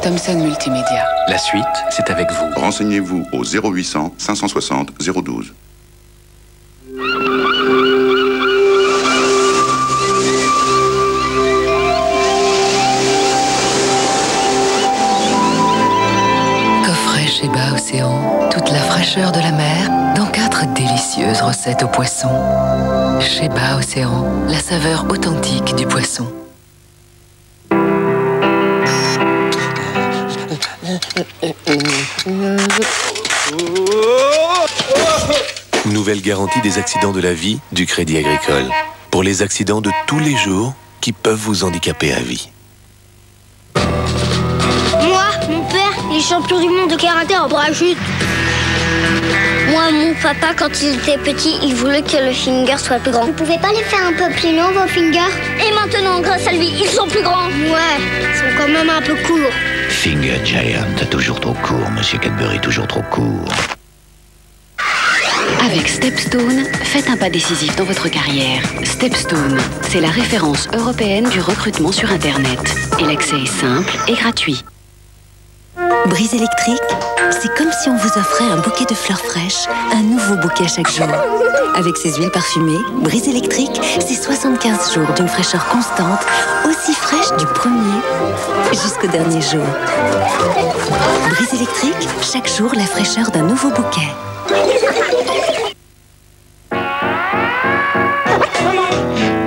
Thomson Multimédia. La suite, c'est avec vous. Renseignez-vous au 0800 560 012. Coffret chez Bas Océan, toute la fraîcheur de la mer dans 4 délicieuses recettes au poisson. Chez Bas Océan, la saveur authentique du poisson. Nouvelle garantie des accidents de la vie du Crédit Agricole. Pour les accidents de tous les jours qui peuvent vous handicaper à vie. Moi, mon père, il est champion du monde de karaté en parachute. Moi, mon papa, quand il était petit, il voulait que le finger soit plus grand. Vous pouvez pas les faire un peu plus longs, vos fingers? Et maintenant, grâce à lui, ils sont plus grands. Ouais, ils sont quand même un peu courts. Finger Giant, toujours trop court, Monsieur Cadbury, toujours trop court. Avec Stepstone, faites un pas décisif dans votre carrière. Stepstone, c'est la référence européenne du recrutement sur Internet. Et l'accès est simple et gratuit. Brise électrique, c'est comme si on vous offrait un bouquet de fleurs fraîches, un nouveau bouquet chaque jour. Avec ses huiles parfumées, Brise électrique, c'est 75 jours d'une fraîcheur constante, aussi fraîche du premier jusqu'au dernier jour. Brise électrique, chaque jour la fraîcheur d'un nouveau bouquet.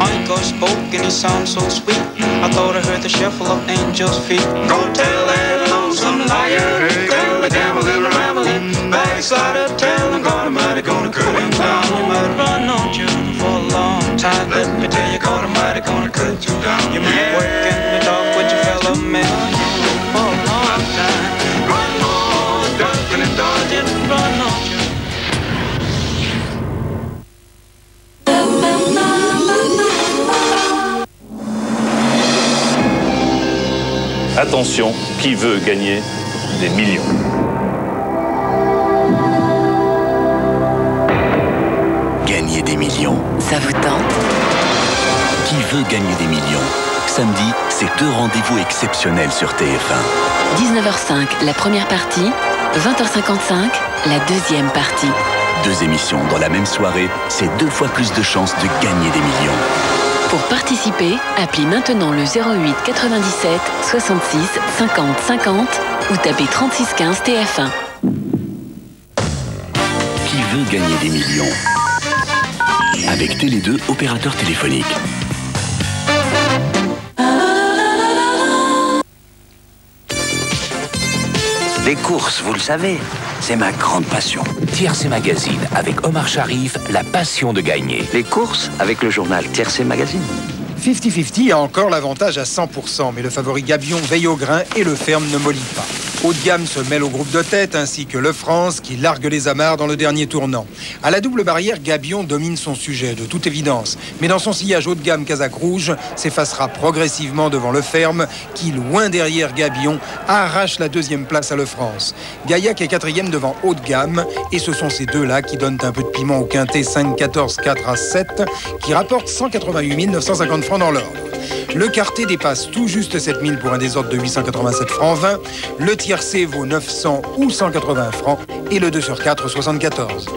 Uncle spoke and he sounded so sweet. I thought I heard the shuffle of angels' feet. Go tell that lonesome liar, tell the gambling, rambling, backside of town, and God Almighty gonna cut him down. You might run on you for a long time. Let me tell you, God Almighty gonna cut you down. You might work in the dark with your fellow man for a long time. Run on, ducking and dodging, run on you. Attention, qui veut gagner des millions? Gagner des millions. Ça vous tente? Qui veut gagner des millions? Samedi, c'est 2 rendez-vous exceptionnels sur TF1. 19h05, la première partie. 20h55, la deuxième partie. 2 émissions dans la même soirée, c'est 2 fois plus de chances de gagner des millions. Pour participer, appelez maintenant le 08 97 66 50 50 ou tapez 36 15 TF1. Qui veut gagner des millions? Avec Télé2, opérateur téléphonique. Les courses, vous le savez, c'est ma grande passion. Tiercé Magazine, avec Omar Sharif, la passion de gagner. Les courses avec le journal Tiercé Magazine. 50-50 a encore l'avantage à 100%, mais le favori Gabion veille au grain et le ferme ne mollit pas. Haut de gamme se mêle au groupe de tête, ainsi que Le France, qui largue les amarres dans le dernier tournant. À la double barrière, Gabion domine son sujet, de toute évidence. Mais dans son sillage haut de gamme, Casaque Rouge s'effacera progressivement devant Le Ferme, qui, loin derrière Gabion, arrache la 2e place à Le France. Gaillac est 4e devant haut de gamme, et ce sont ces deux-là qui donnent un peu de piment au quintet 5, 14, 4 à 7, qui rapporte 188 950 francs dans l'ordre. Le quartet dépasse tout juste 7000 pour un désordre de 887 francs 20. Le tiercé vaut 900 ou 180 francs et le 2 sur 4, 74.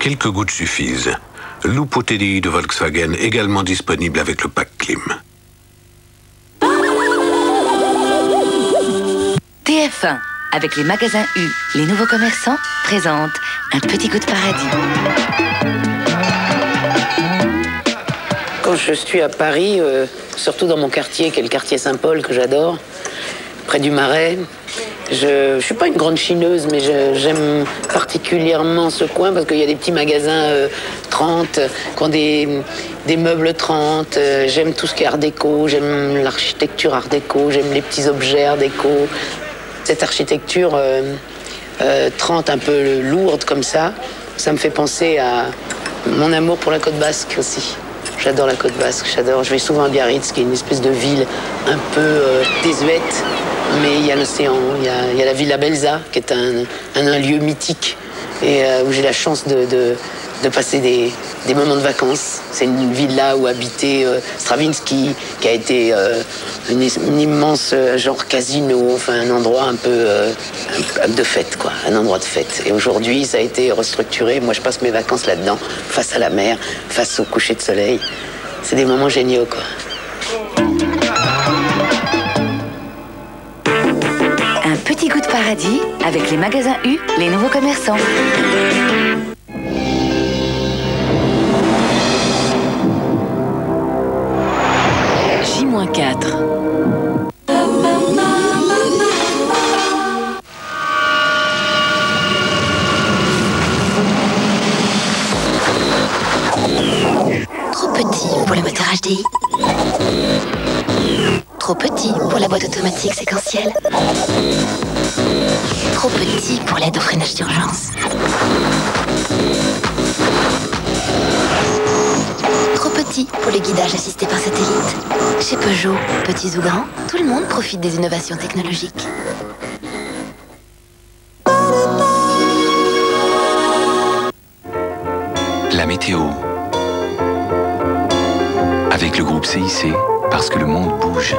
Quelques gouttes suffisent. Lupo TDI de Volkswagen, également disponible avec le pack clim. TF1, avec les magasins U, les nouveaux commerçants, présente un petit goût de paradis. Quand je suis à Paris, surtout dans mon quartier, qui est le quartier Saint-Paul, que j'adore, près du Marais, Je suis pas une grande chineuse, mais j'aime particulièrement ce coin parce qu'il y a des petits magasins 30 qui ont des meubles 30. J'aime tout ce qui est art déco, j'aime l'architecture art déco, j'aime les petits objets art déco. Cette architecture 30 un peu lourde comme ça me fait penser à mon amour pour la Côte Basque aussi. J'adore la Côte Basque, j'adore. Je vais souvent à Biarritz, qui est une espèce de ville un peu désuète. Mais il y a l'océan, il y a la Villa Belza, qui est un lieu mythique et où j'ai la chance de passer des moments de vacances. C'est une villa où habitait Stravinsky, qui a été une immense genre casino, enfin un endroit un peu de fête, quoi, un endroit de fête. Et aujourd'hui, ça a été restructuré. Moi, je passe mes vacances là-dedans, face à la mer, face au coucher de soleil. C'est des moments géniaux, quoi. Un petit goût de paradis avec les magasins U, les nouveaux commerçants. J-4. Trop petit pour le moteur HDI. Trop petit pour la boîte automatique séquentielle. Trop petit pour l'aide au freinage d'urgence. Trop petit pour le guidage assisté par satellite. Chez Peugeot, petits ou grands, tout le monde profite des innovations technologiques. La météo. Avec le groupe CIC, parce que le monde bouge.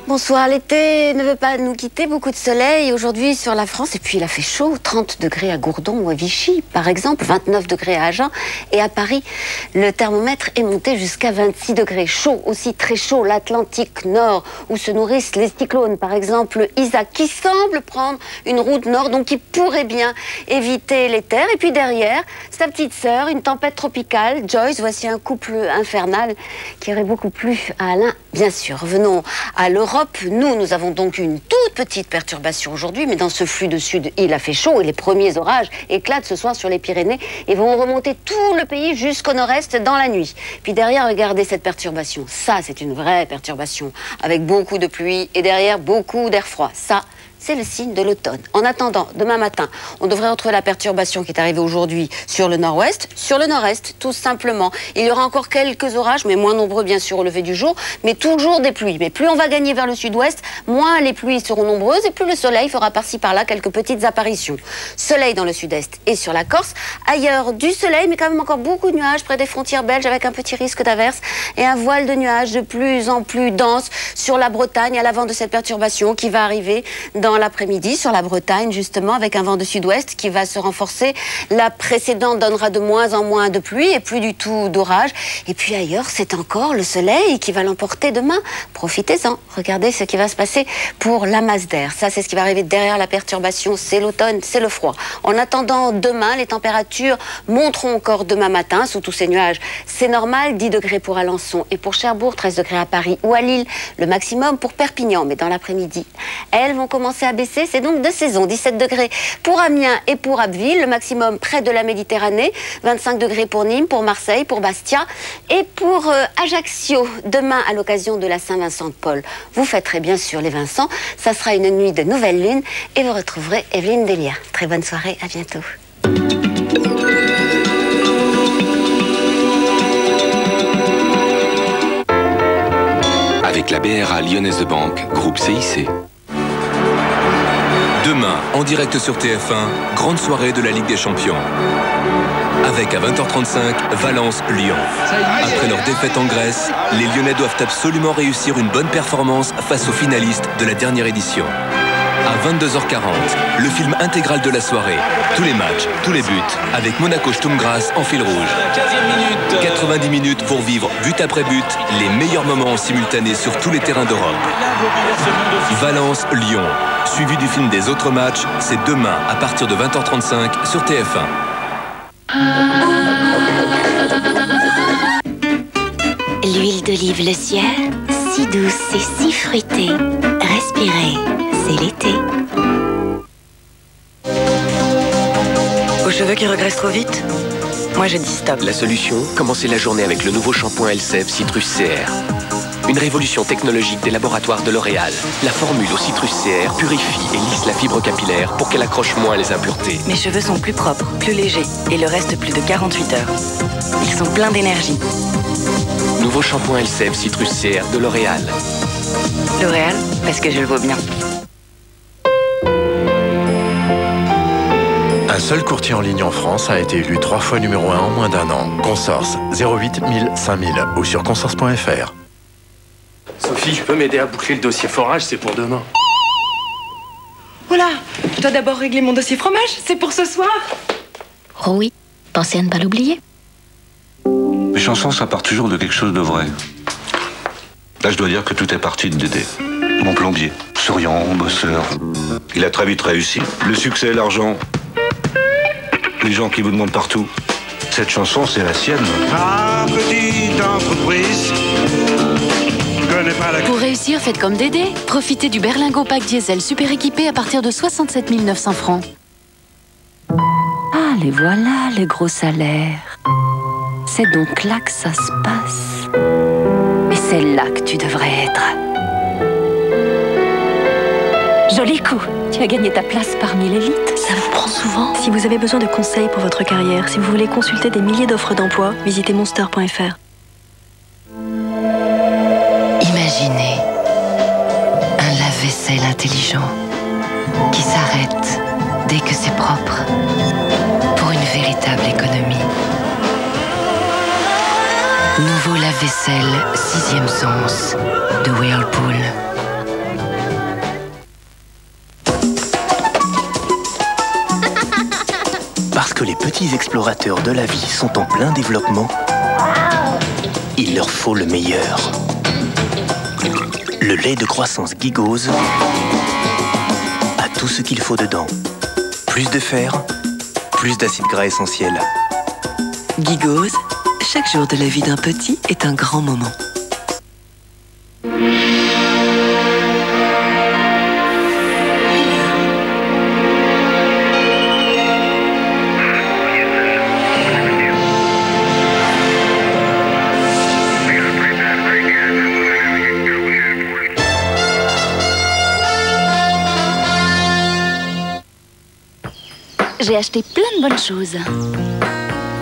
Bonsoir, l'été ne veut pas nous quitter, beaucoup de soleil aujourd'hui sur la France et puis il a fait chaud, 30 degrés à Gourdon ou à Vichy par exemple, 29 degrés à Agen et à Paris le thermomètre est monté jusqu'à 26 degrés, chaud aussi, très chaud, l'Atlantique Nord où se nourrissent les cyclones, par exemple Isaac qui semble prendre une route nord donc qui pourrait bien éviter les terres et puis derrière sa petite sœur, une tempête tropicale, Joyce, voici un couple infernal qui aurait beaucoup plu à Alain, bien sûr. Revenons à l'Europe. Nous avons donc une toute petite perturbation aujourd'hui, mais dans ce flux de sud, il a fait chaud et les premiers orages éclatent ce soir sur les Pyrénées et vont remonter tout le pays jusqu'au nord-est dans la nuit. Puis derrière, regardez cette perturbation. Ça, c'est une vraie perturbation avec beaucoup de pluie et derrière beaucoup d'air froid. Ça, c'est le signe de l'automne. En attendant, demain matin, on devrait retrouver la perturbation qui est arrivée aujourd'hui sur le nord-ouest, sur le nord-est, tout simplement. Il y aura encore quelques orages, mais moins nombreux bien sûr au lever du jour, mais toujours des pluies. Mais plus on va gagner vers le sud-ouest, moins les pluies seront nombreuses et plus le soleil fera par-ci par-là quelques petites apparitions. Soleil dans le sud-est et sur la Corse. Ailleurs, du soleil, mais quand même encore beaucoup de nuages près des frontières belges avec un petit risque d'averse et un voile de nuages de plus en plus dense sur la Bretagne à l'avant de cette perturbation qui va arriver dans l'après-midi sur la Bretagne, justement, avec un vent de sud-ouest qui va se renforcer. La précédente donnera de moins en moins de pluie et plus du tout d'orage. Et puis ailleurs, c'est encore le soleil qui va l'emporter demain. Profitez-en. Regardez ce qui va se passer pour la masse d'air. Ça, c'est ce qui va arriver derrière la perturbation. C'est l'automne, c'est le froid. En attendant, demain, les températures monteront encore demain matin sous tous ces nuages. C'est normal, 10 degrés pour Alençon et pour Cherbourg, 13 degrés à Paris ou à Lille. Le maximum pour Perpignan, mais dans l'après-midi, elles vont commencer à baisser. C'est donc de saison, 17 degrés pour Amiens et pour Abbeville. Le maximum près de la Méditerranée, 25 degrés pour Nîmes, pour Marseille, pour Bastia et pour Ajaccio. Demain, à l'occasion de la Saint-Vincent de Paul, vous fêterez bien sûr les Vincent. Ça sera une nuit de nouvelle lune et vous retrouverez Evelyne Delia. Très bonne soirée, à bientôt. Avec la BRA Lyonnaise de Banque, groupe CIC. Demain, en direct sur TF1, grande soirée de la Ligue des Champions. Avec à 20h35, Valence-Lyon. Après leur défaite en Grèce, les Lyonnais doivent absolument réussir une bonne performance face aux finalistes de la dernière édition. À 22h40, le film intégral de la soirée. Tous les matchs, tous les buts, avec Monaco-Sturm Graz en fil rouge. 90 minutes pour vivre but après but, les meilleurs moments en simultané sur tous les terrains d'Europe. Valence-Lyon, suivi du film des autres matchs, c'est demain à partir de 20h35 sur TF1. L'huile d'olive Le Sieur, si douce et si fruitée. Respirez, c'est l'été. Aux cheveux qui regressent trop vite? Moi je dis stop. La solution, commencez la journée avec le nouveau shampoing Elseve Citrus CR. Une révolution technologique des laboratoires de L'Oréal. La formule au Citrus CR purifie et lisse la fibre capillaire pour qu'elle accroche moins les impuretés. Mes cheveux sont plus propres, plus légers et le reste plus de 48 heures. Ils sont pleins d'énergie. Nouveau shampoing Elseve Citrus CR de L'Oréal. L'Oréal, parce que je le vaux bien. Un seul courtier en ligne en France a été élu 3 fois numéro 1 en moins d'1 an. Consorce 08 1000 5000 ou sur consorce.fr. Sophie, tu peux m'aider à boucler le dossier forage, c'est pour demain. Voilà, je dois d'abord régler mon dossier fromage, c'est pour ce soir. Oh oui, pensez à ne pas l'oublier. Les chansons, ça part toujours de quelque chose de vrai. Là, je dois dire que tout est parti de Dédé. Mon plombier, souriant, bosseur. Il a très vite réussi. Le succès, l'argent, les gens qui vous demandent partout. Cette chanson, c'est la sienne. Ah, petite entreprise. Pour réussir, faites comme Dédé. Profitez du Berlingo Pack Diesel super équipé à partir de 67 900 francs. Ah, les voilà, les gros salaires. C'est donc là que ça se passe. Et c'est là que tu devrais être. Joli coup. Tu as gagné ta place parmi l'élite. Ça vous prend souvent? Si vous avez besoin de conseils pour votre carrière, si vous voulez consulter des milliers d'offres d'emploi, visitez monster.fr. Imaginez un lave-vaisselle intelligent qui s'arrête dès que c'est propre pour une véritable économie. Nouveau lave-vaisselle 6e sens de Whirlpool. Parce que les petits explorateurs de la vie sont en plein développement, il leur faut le meilleur. Le lait de croissance Gigose a tout ce qu'il faut dedans. Plus de fer, plus d'acides gras essentiels. Gigose, chaque jour de la vie d'un petit est un grand moment. J'ai acheté plein de bonnes choses.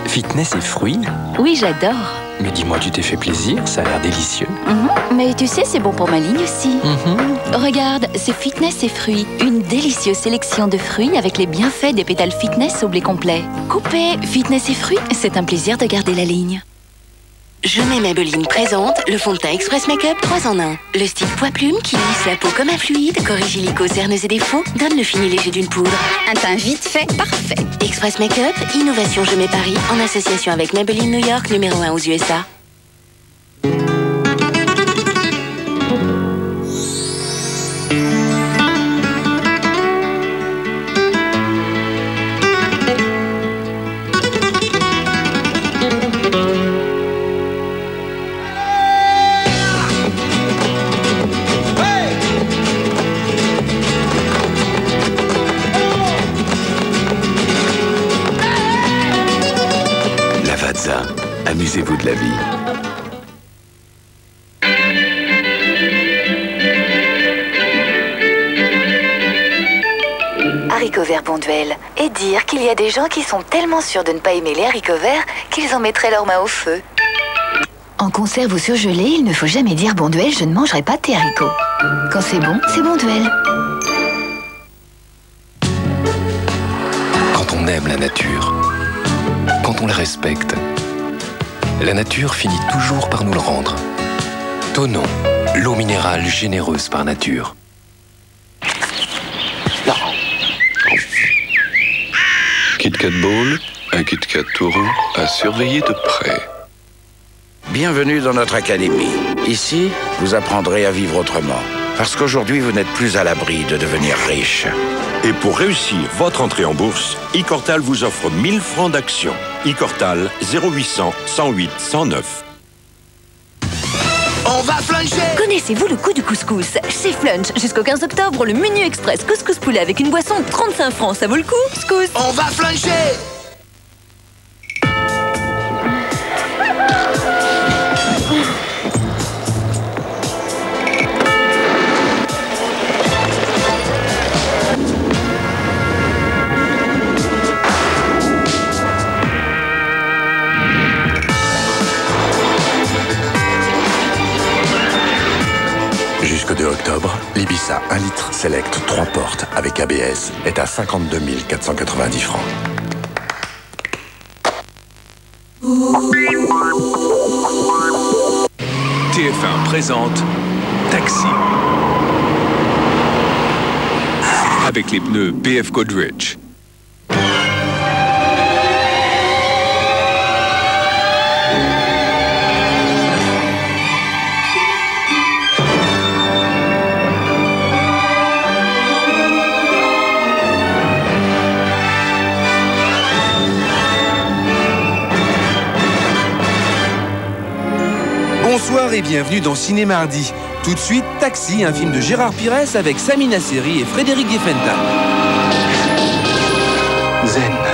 Fitness et fruits? Oui, j'adore. Mais dis-moi, tu t'es fait plaisir, ça a l'air délicieux. Mais tu sais, c'est bon pour ma ligne aussi. Regarde, c'est Fitness et fruits. Une délicieuse sélection de fruits avec les bienfaits des pétales fitness au blé complet. Coupé, Fitness et fruits, c'est un plaisir de garder la ligne. Je mets Maybelline présente le fond de teint Express Makeup 3 en 1. Le style poids plume qui lisse la peau comme un fluide, corrige illico, cernes et défauts, donne le fini léger d'une poudre. Un teint vite fait, parfait. Express Makeup, innovation Je mets Paris, en association avec Maybelline New York, numéro 1 aux USA. Amusez-vous de la vie. Haricots verts Bonduelle. Et dire qu'il y a des gens qui sont tellement sûrs de ne pas aimer les haricots verts qu'ils en mettraient leurs mains au feu. En conserve ou surgelé, il ne faut jamais dire Bonduelle, je ne mangerai pas de tes haricots. Quand c'est bon, c'est Bonduelle. Quand on aime la nature, quand on la respecte, la nature finit toujours par nous le rendre. Tonon, l'eau minérale généreuse par nature. Kit Kat Bowl, un Kit Kat taureau à surveiller de près. Bienvenue dans notre académie. Ici, vous apprendrez à vivre autrement. Parce qu'aujourd'hui, vous n'êtes plus à l'abri de devenir riche. Et pour réussir votre entrée en bourse, iCortal vous offre 1000 francs d'action. iCortal 0800 108 109. On va fluncher. Connaissez-vous le coût du couscous? Chez Flunch, jusqu'au 15 octobre, le menu express couscous poulet avec une boisson 35 francs. Ça vaut le coup? Couscous. On va fluncher. Jusqu'au 2 octobre, l'Ibiza 1 litre Select 3 portes avec ABS est à 52 490 francs. TF1 présente Taxi. Avec les pneus BF Goodrich. Bonsoir et bienvenue dans Ciné Mardi. Tout de suite, Taxi, un film de Gérard Pires avec Samina Seri et Frédéric Gueffenta. Zen.